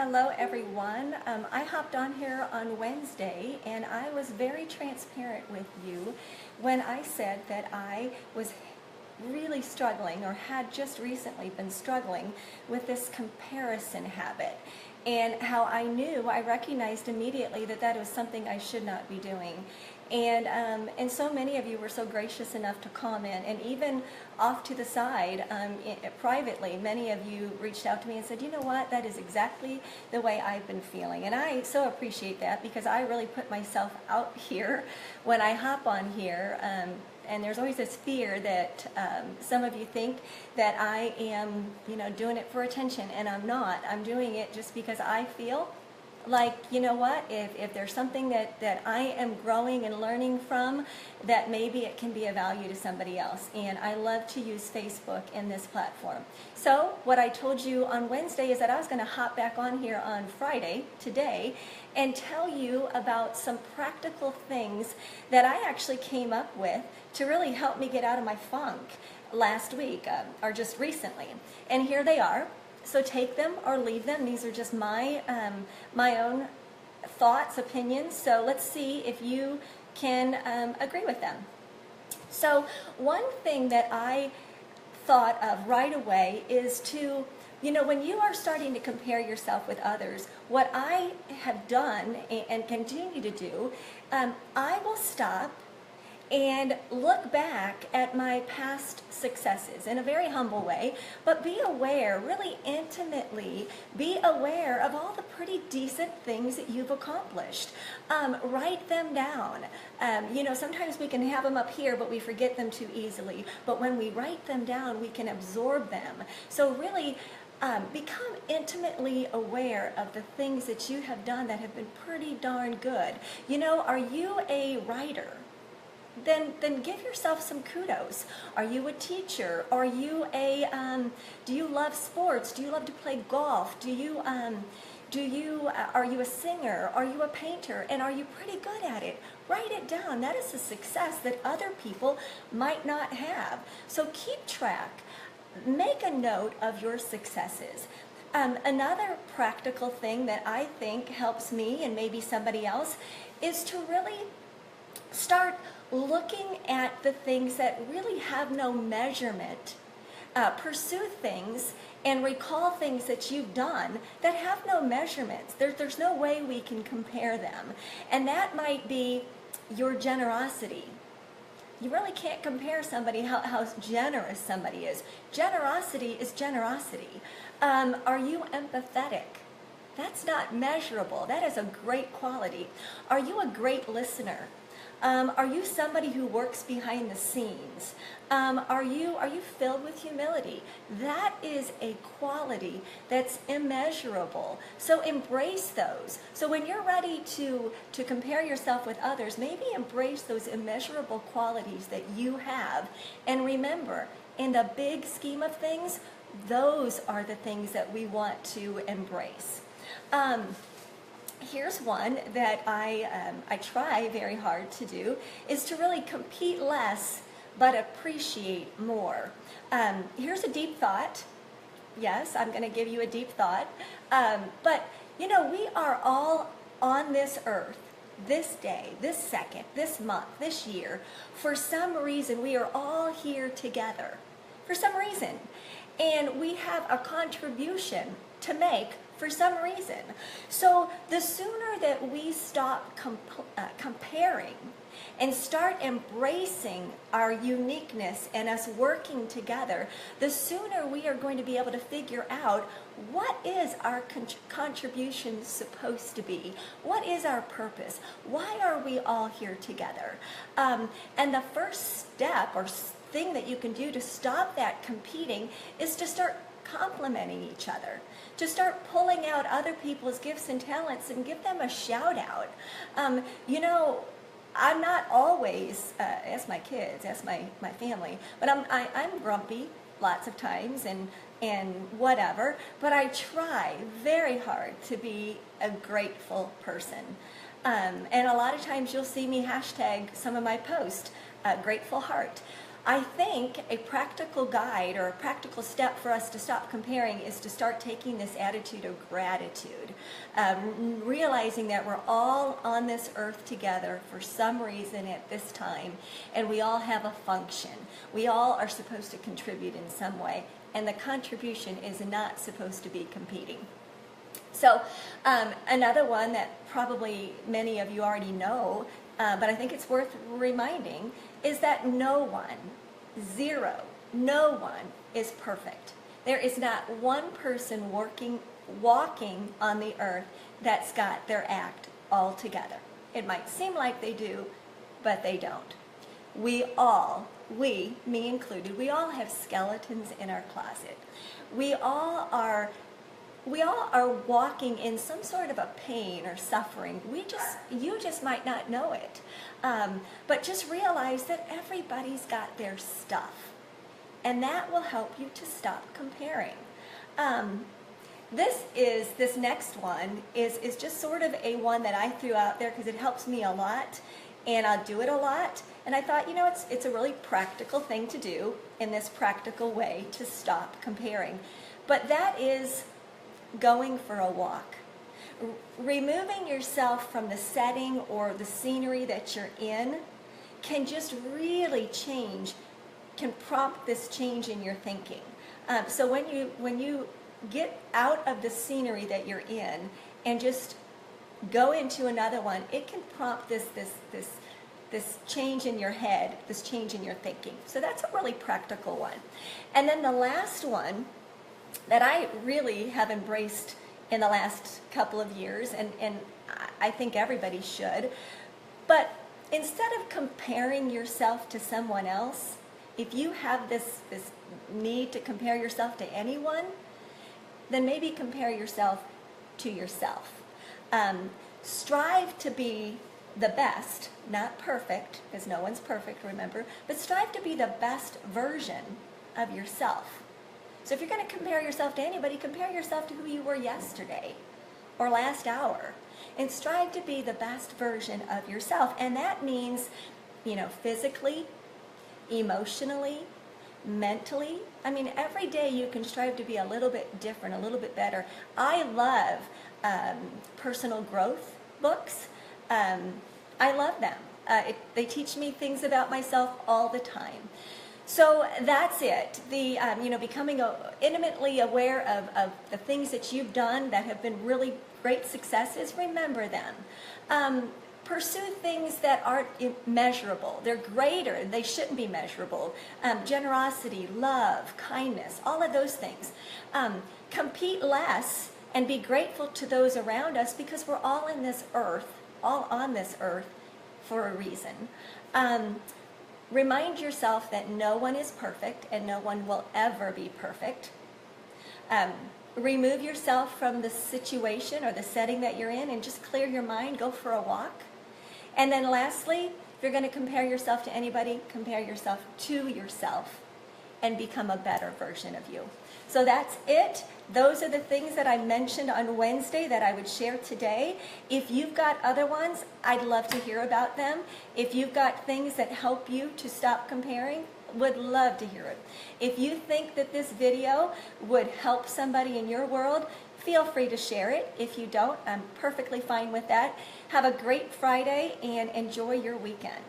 Hello everyone. I hopped on here on Wednesday and I was very transparent with you when I said that I was really struggling or had just recently been struggling with this comparison habit, and how I recognized immediately that that was something I should not be doing. And so many of you were so gracious enough to comment, and even off to the side, privately, many of you reached out to me and said, you know what, that is exactly the way I've been feeling. And I so appreciate that, because I really put myself out here when I hop on here. And there's always this fear that some of you think that I am, doing it for attention, and I'm not. I'm doing it just because I feel like, you know what, if there's something that I am growing and learning from, that maybe it can be of value to somebody else. And I love to use Facebook in this platform. So what I told you on Wednesday is that I was going to hop back on here on Friday, today, and tell you about some practical things that I actually came up with to really help me get out of my funk last week, or just recently. And here they are. So take them or leave them. These are just my own thoughts, opinions. So let's see if you can agree with them. So one thing that I thought of right away is to, when you are starting to compare yourself with others, what I have done and continue to do, I will stop and look back at my past successes in a very humble way, but be aware, really intimately, be aware of all the pretty decent things that you've accomplished. Write them down. Sometimes we can have them up here, but we forget them too easily. But when we write them down, we can absorb them. So really, become intimately aware of the things that you have done that have been pretty darn good. Are you a writer? Then give yourself some kudos. Are you a teacher? Are you do you love sports? Do you love to play golf? Are you a singer? Are you a painter? And are you pretty good at it? Write it down. That is a success that other people might not have. So keep track. Make a note of your successes. Another practical thing that I think helps me and maybe somebody else is to really start looking at the things that really have no measurement. Pursue things and recall things that you've done that have no measurements. There's no way we can compare them. And that might be your generosity. You really can't compare somebody, how generous somebody is. Generosity is generosity. Are you empathetic? That's not measurable. That is a great quality. Are you a great listener? Are you somebody who works behind the scenes? Are you filled with humility? That is a quality that's immeasurable. So embrace those. So when you're ready to compare yourself with others, maybe embrace those immeasurable qualities that you have. And remember, in the big scheme of things, those are the things that we want to embrace. Here's one that I try very hard to do, is to really compete less but appreciate more. Here's a deep thought. Yes, I'm going to give you a deep thought. But, we are all on this earth, this day, this second, this month, this year. For some reason, we are all here together. For some reason. And we have a contribution to make for some reason. So the sooner that we stop comparing and start embracing our uniqueness and us working together, the sooner we are going to be able to figure out what is our contribution supposed to be? What is our purpose? Why are we all here together? And the first step or thing that you can do to stop that competing is to start complimenting each other, to start pulling out other people's gifts and talents and give them a shout out. I'm not always, as my kids, as my family, but I'm grumpy lots of times and whatever, but I try very hard to be a grateful person. And a lot of times you'll see me hashtag some of my posts, grateful heart. I think a practical guide or a practical step for us to stop comparing is to start taking this attitude of gratitude, realizing that we're all on this earth together for some reason at this time, and we all have a function. We all are supposed to contribute in some way, and the contribution is not supposed to be competing. So another one that probably many of you already know, but I think it's worth reminding, is that no one is perfect. There is not one person walking on the earth that's got their act all together. It might seem like they do, but they don't. We, me included, we all have skeletons in our closet. We all are walking in some sort of a pain or suffering. You just might not know it. But just realize that everybody's got their stuff. And that will help you to stop comparing. This next one is just sort of a one that I threw out there because it helps me a lot. And I'll do it a lot. And I thought, it's a really practical thing to do in this practical way to stop comparing. But that is going for a walk. Removing yourself from the setting or the scenery that you're in can just really can prompt this change in your thinking. So when you get out of the scenery that you're in and just go into another one, it can prompt this change in your head, this change in your thinking. So that's a really practical one. And then the last one that I really have embraced in the last couple of years, and I think everybody should, but instead of comparing yourself to someone else, if you have this need to compare yourself to anyone, then maybe compare yourself to yourself. Strive to be the best, not perfect, because no one's perfect, remember, but strive to be the best version of yourself. So if you're going to compare yourself to anybody, compare yourself to who you were yesterday or last hour. And strive to be the best version of yourself. And that means, physically, emotionally, mentally. I mean, every day you can strive to be a little bit different, a little bit better. I love personal growth books. I love them. They teach me things about myself all the time. So that's it. Becoming intimately aware of the things that you've done that have been really great successes. Remember them. Pursue things that aren't measurable. They're greater. They shouldn't be measurable. Generosity, love, kindness, all of those things. Compete less and be grateful to those around us because we're all on this earth for a reason. Remind yourself that no one is perfect and no one will ever be perfect. Remove yourself from the situation or the setting that you're in and just clear your mind. Go for a walk. And then lastly, if you're going to compare yourself to anybody, compare yourself to yourself and become a better version of you. So that's it. Those are the things that I mentioned on Wednesday that I would share today. If you've got other ones, I'd love to hear about them. If you've got things that help you to stop comparing, would love to hear it. If you think that this video would help somebody in your world, feel free to share it. If you don't, I'm perfectly fine with that. Have a great Friday and enjoy your weekend.